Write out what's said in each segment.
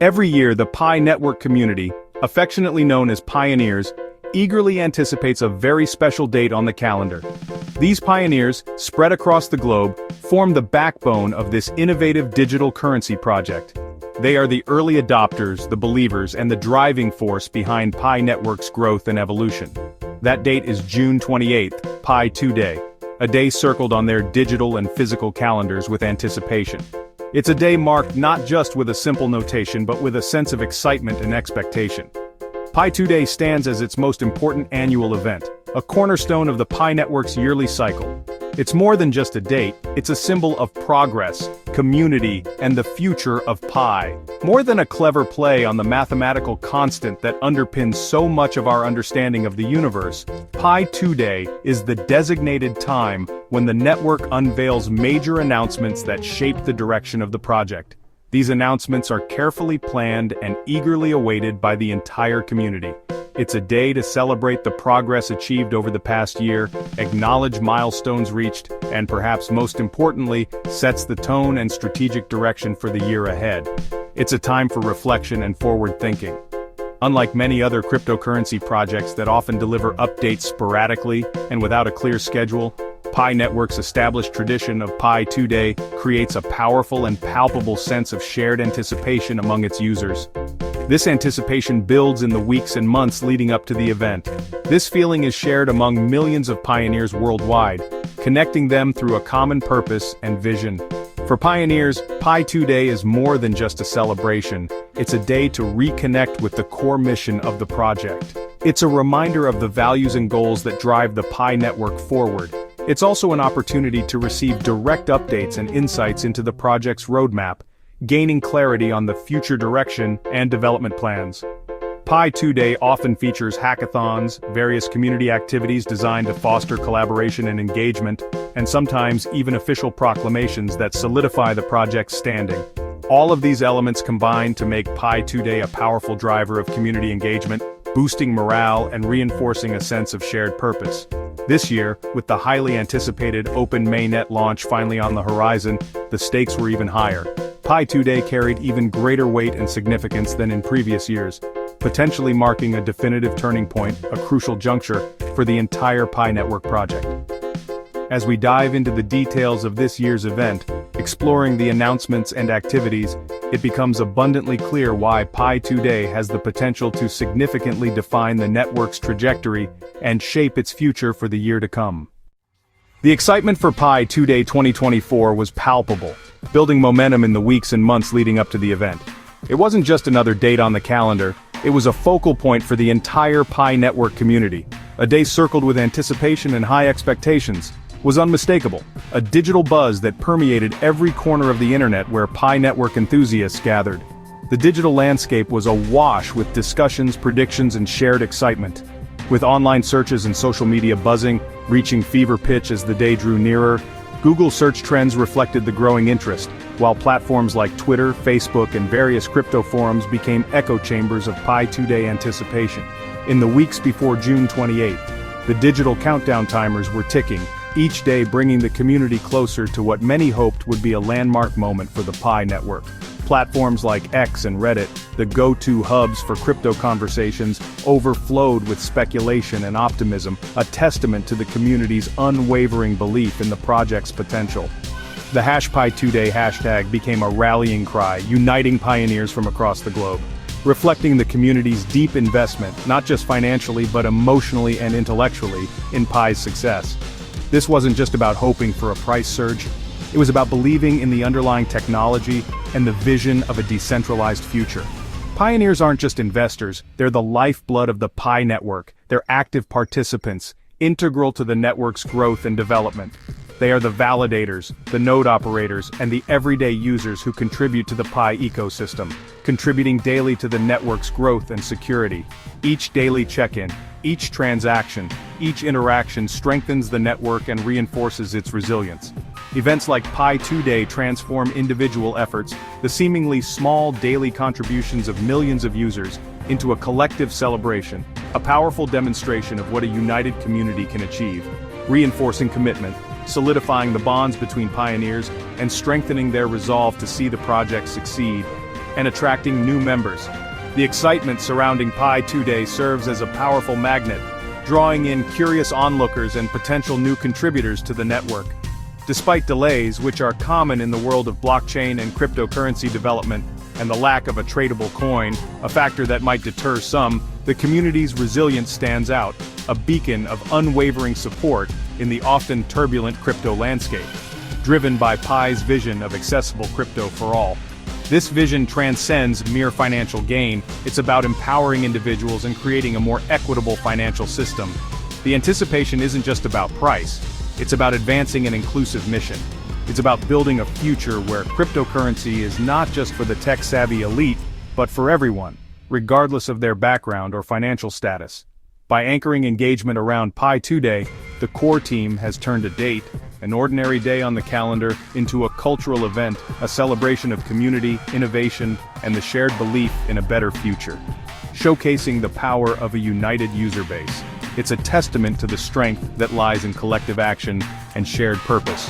Every year, the Pi network community, affectionately known as pioneers, eagerly anticipates a very special date on the calendar. These pioneers, spread across the globe, form the backbone of this innovative digital currency project. They are the early adopters, the believers, and the driving force behind Pi Network's growth and evolution. That date is June 28th, Pi2Day, a day circled on their digital and physical calendars with anticipation. It's a day marked not just with a simple notation but with a sense of excitement and expectation. Pi2Day stands as its most important annual event, a cornerstone of the Pi Network's yearly cycle. It's more than just a date, it's a symbol of progress, community, and the future of Pi. More than a clever play on the mathematical constant that underpins so much of our understanding of the universe, Pi2Day is the designated time when the network unveils major announcements that shape the direction of the project. These announcements are carefully planned and eagerly awaited by the entire community. It's a day to celebrate the progress achieved over the past year, acknowledge milestones reached, and perhaps most importantly, sets the tone and strategic direction for the year ahead. It's a time for reflection and forward thinking. Unlike many other cryptocurrency projects that often deliver updates sporadically and without a clear schedule, Pi Network's established tradition of Pi2Day creates a powerful and palpable sense of shared anticipation among its users. This anticipation builds in the weeks and months leading up to the event. This feeling is shared among millions of pioneers worldwide, connecting them through a common purpose and vision. For pioneers, Pi2Day is more than just a celebration. It's a day to reconnect with the core mission of the project. It's a reminder of the values and goals that drive the Pi network forward. It's also an opportunity to receive direct updates and insights into the project's roadmap, gaining clarity on the future direction and development plans. Pi2Day often features hackathons, various community activities designed to foster collaboration and engagement, and sometimes even official proclamations that solidify the project's standing. All of these elements combine to make Pi2Day a powerful driver of community engagement, boosting morale and reinforcing a sense of shared purpose. This year, with the highly anticipated Open Mainnet launch finally on the horizon, the stakes were even higher. Pi2Day carried even greater weight and significance than in previous years, potentially marking a definitive turning point, a crucial juncture, for the entire Pi Network project. As we dive into the details of this year's event, exploring the announcements and activities, it becomes abundantly clear why Pi2Day has the potential to significantly define the network's trajectory and shape its future for the year to come. The excitement for Pi2Day 2024 was palpable, building momentum in the weeks and months leading up to the event. It wasn't just another date on the calendar, it was a focal point for the entire Pi Network community. A day circled with anticipation and high expectations was unmistakable, a digital buzz that permeated every corner of the internet where Pi Network enthusiasts gathered. The digital landscape was awash with discussions, predictions, and shared excitement. With online searches and social media buzzing, reaching fever pitch as the day drew nearer, Google search trends reflected the growing interest, while platforms like Twitter, Facebook, and various crypto forums became echo chambers of Pi2Day anticipation. In the weeks before June 28th, the digital countdown timers were ticking, each day bringing the community closer to what many hoped would be a landmark moment for the Pi Network. Platforms like X and Reddit, the go-to hubs for crypto conversations, overflowed with speculation and optimism, a testament to the community's unwavering belief in the project's potential. The #Pi2Day hashtag became a rallying cry, uniting pioneers from across the globe, reflecting the community's deep investment, not just financially but emotionally and intellectually, in Pi's success. This wasn't just about hoping for a price surge, it was about believing in the underlying technology and the vision of a decentralized future. Pioneers aren't just investors, they're the lifeblood of the Pi Network, they're active participants, integral to the network's growth and development. They are the validators, the node operators, and the everyday users who contribute to the Pi ecosystem, contributing daily to the network's growth and security. Each daily check-in, each transaction, each interaction strengthens the network and reinforces its resilience. Events like Pi2Day transform individual efforts, the seemingly small daily contributions of millions of users, into a collective celebration, a powerful demonstration of what a united community can achieve, reinforcing commitment, solidifying the bonds between pioneers, and strengthening their resolve to see the project succeed. and attracting new members. The excitement surrounding Pi2Day serves as a powerful magnet, drawing in curious onlookers and potential new contributors to the network. Despite delays, which are common in the world of blockchain and cryptocurrency development, and the lack of a tradable coin, a factor that might deter some, the community's resilience stands out, a beacon of unwavering support in the often turbulent crypto landscape. Driven by Pi's vision of accessible crypto for all. This vision transcends mere financial gain. It's about empowering individuals and creating a more equitable financial system. The anticipation isn't just about price, it's about advancing an inclusive mission. It's about building a future where cryptocurrency is not just for the tech-savvy elite, but for everyone, regardless of their background or financial status. By anchoring engagement around Pi2Day, the core team has turned a date, an ordinary day on the calendar, into a cultural event, a celebration of community, innovation, and the shared belief in a better future. Showcasing the power of a united user base. It's a testament to the strength that lies in collective action and shared purpose.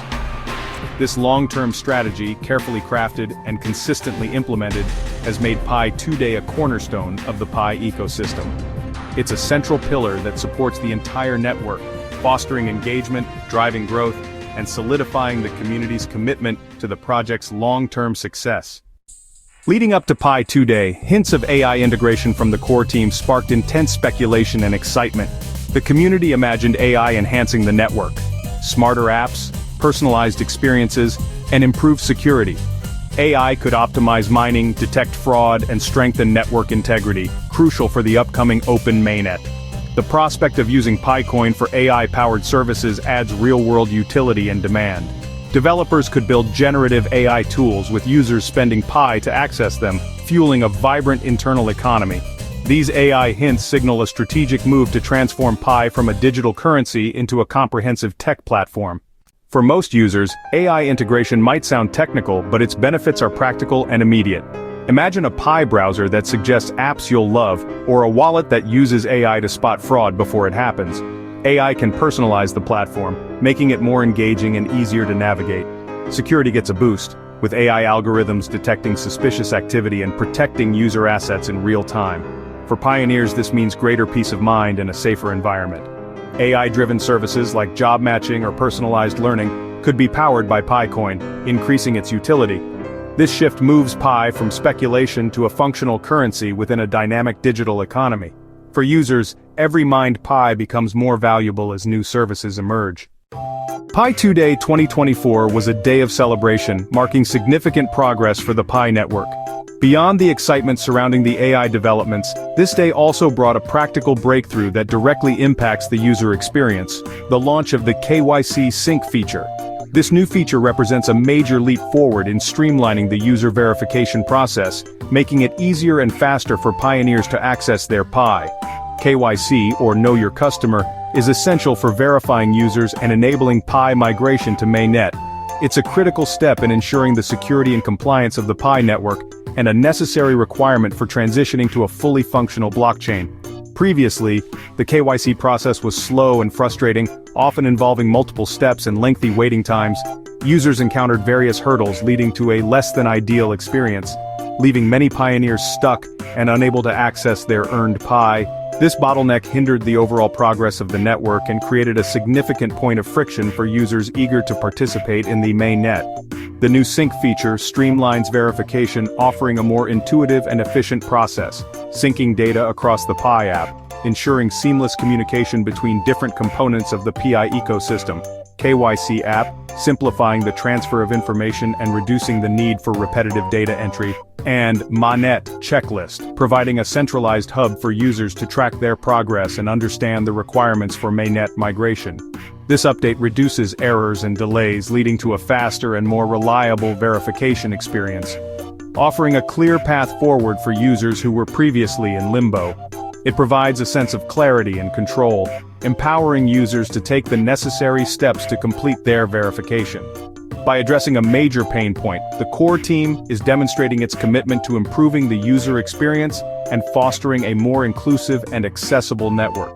This long-term strategy, carefully crafted and consistently implemented, has made Pi2Day a cornerstone of the Pi ecosystem. It's a central pillar that supports the entire network, fostering engagement, driving growth, and solidifying the community's commitment to the project's long-term success. Leading up to Pi2Day, hints of AI integration from the core team sparked intense speculation and excitement. The community imagined AI enhancing the network. Smarter apps, personalized experiences, and improved security. AI could optimize mining, detect fraud, and strengthen network integrity, crucial for the upcoming Open Mainnet. The prospect of using Picoin for AI-powered services adds real-world utility and demand. Developers could build generative AI tools with users spending Pi to access them, fueling a vibrant internal economy. These AI hints signal a strategic move to transform Pi from a digital currency into a comprehensive tech platform. For most users, AI integration might sound technical, but its benefits are practical and immediate. Imagine a Pi browser that suggests apps you'll love, or a wallet that uses AI to spot fraud before it happens. AI can personalize the platform, making it more engaging and easier to navigate. Security gets a boost, with AI algorithms detecting suspicious activity and protecting user assets in real time. For pioneers, this means greater peace of mind and a safer environment. AI-driven services like job matching or personalized learning could be powered by Picoin, increasing its utility. This shift moves Pi from speculation to a functional currency within a dynamic digital economy. For users, every mined Pi becomes more valuable as new services emerge. Pi2Day 2024 was a day of celebration, marking significant progress for the Pi network. Beyond the excitement surrounding the AI developments, this day also brought a practical breakthrough that directly impacts the user experience: the launch of the KYC sync feature. This new feature represents a major leap forward in streamlining the user verification process, making it easier and faster for pioneers to access their Pi. KYC, or Know Your Customer, is essential for verifying users and enabling Pi migration to mainnet. It's a critical step in ensuring the security and compliance of the Pi network, and a necessary requirement for transitioning to a fully functional blockchain. Previously, the KYC process was slow and frustrating, often involving multiple steps and lengthy waiting times. Users encountered various hurdles, leading to a less-than-ideal experience, leaving many pioneers stuck and unable to access their earned Pi. This bottleneck hindered the overall progress of the network and created a significant point of friction for users eager to participate in the mainnet. The new sync feature streamlines verification, offering a more intuitive and efficient process, syncing data across the Pi app, ensuring seamless communication between different components of the Pi ecosystem. KYC app, simplifying the transfer of information and reducing the need for repetitive data entry. And Mainnet checklist, providing a centralized hub for users to track their progress and understand the requirements for mainnet migration. This update reduces errors and delays, leading to a faster and more reliable verification experience, offering a clear path forward for users who were previously in limbo. It provides a sense of clarity and control, empowering users to take the necessary steps to complete their verification. By addressing a major pain point, the core team is demonstrating its commitment to improving the user experience and fostering a more inclusive and accessible network.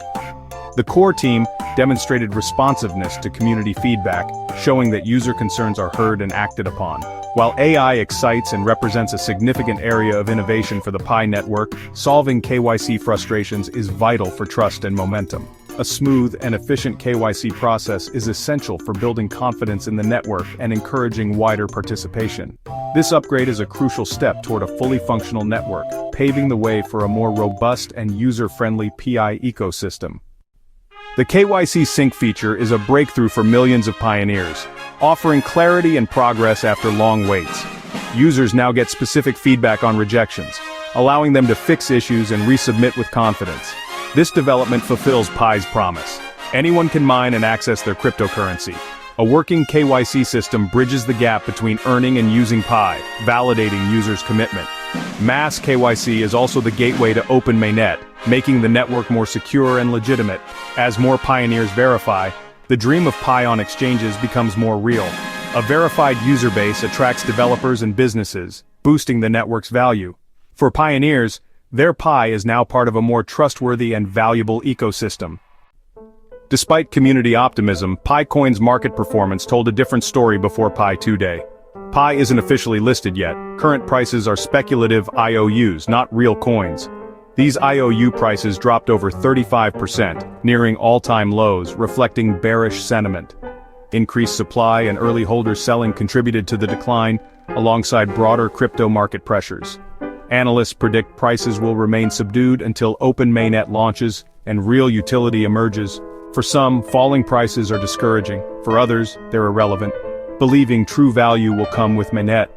The core team demonstrated responsiveness to community feedback, showing that user concerns are heard and acted upon. While AI excites and represents a significant area of innovation for the Pi network, solving KYC frustrations is vital for trust and momentum. A smooth and efficient KYC process is essential for building confidence in the network and encouraging wider participation. This upgrade is a crucial step toward a fully functional network, paving the way for a more robust and user-friendly PI ecosystem. The KYC sync feature is a breakthrough for millions of pioneers, offering clarity and progress after long waits. Users now get specific feedback on rejections, allowing them to fix issues and resubmit with confidence. This development fulfills Pi's promise. Anyone can mine and access their cryptocurrency. A working KYC system bridges the gap between earning and using Pi, validating users' commitment. Mass KYC is also the gateway to Open Mainnet, making the network more secure and legitimate. As more pioneers verify, the dream of Pi on exchanges becomes more real. A verified user base attracts developers and businesses, boosting the network's value. For pioneers, their Pi is now part of a more trustworthy and valuable ecosystem. Despite community optimism, Picoin's market performance told a different story before Pi2Day. Pi isn't officially listed yet. Current prices are speculative IOUs, not real coins. These IOU prices dropped over 35%, nearing all-time lows, reflecting bearish sentiment. Increased supply and early holder selling contributed to the decline, alongside broader crypto market pressures. Analysts predict prices will remain subdued until Open Mainnet launches and real utility emerges. For some, falling prices are discouraging. For others, they're irrelevant, believing true value will come with Mainnet.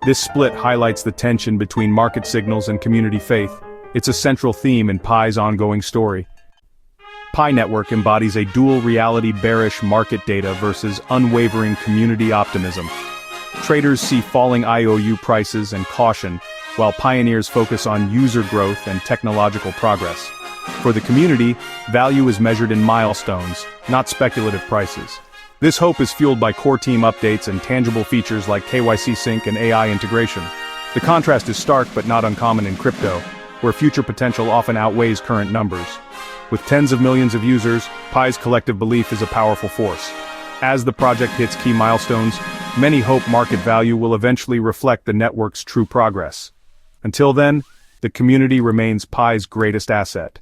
This split highlights the tension between market signals and community faith. It's a central theme in Pi's ongoing story. Pi network embodies a dual reality: bearish market data versus unwavering community optimism. Traders see falling IOU prices and caution, while pioneers focus on user growth and technological progress. For the community, value is measured in milestones, not speculative prices. This hope is fueled by core team updates and tangible features like KYC sync and AI integration. The contrast is stark but not uncommon in crypto, where future potential often outweighs current numbers. With tens of millions of users, Pi's collective belief is a powerful force. As the project hits key milestones, many hope market value will eventually reflect the network's true progress. Until then, the community remains Pi's greatest asset.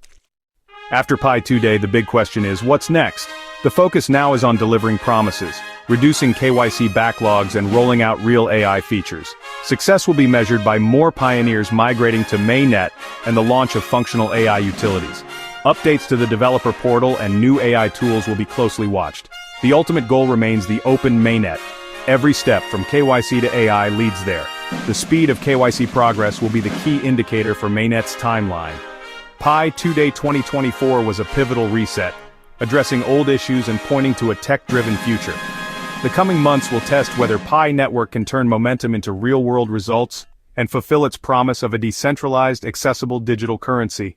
After Pi2Day, the big question is, what's next? The focus now is on delivering promises, reducing KYC backlogs and rolling out real AI features. Success will be measured by more pioneers migrating to Mainnet and the launch of functional AI utilities. Updates to the developer portal and new AI tools will be closely watched. The ultimate goal remains the Open Mainnet. Every step from KYC to AI leads there. The speed of KYC progress will be the key indicator for Mainnet's timeline. Pi2Day 2024 was a pivotal reset, addressing old issues and pointing to a tech-driven future. The coming months will test whether Pi network can turn momentum into real-world results and fulfill its promise of a decentralized, accessible digital currency.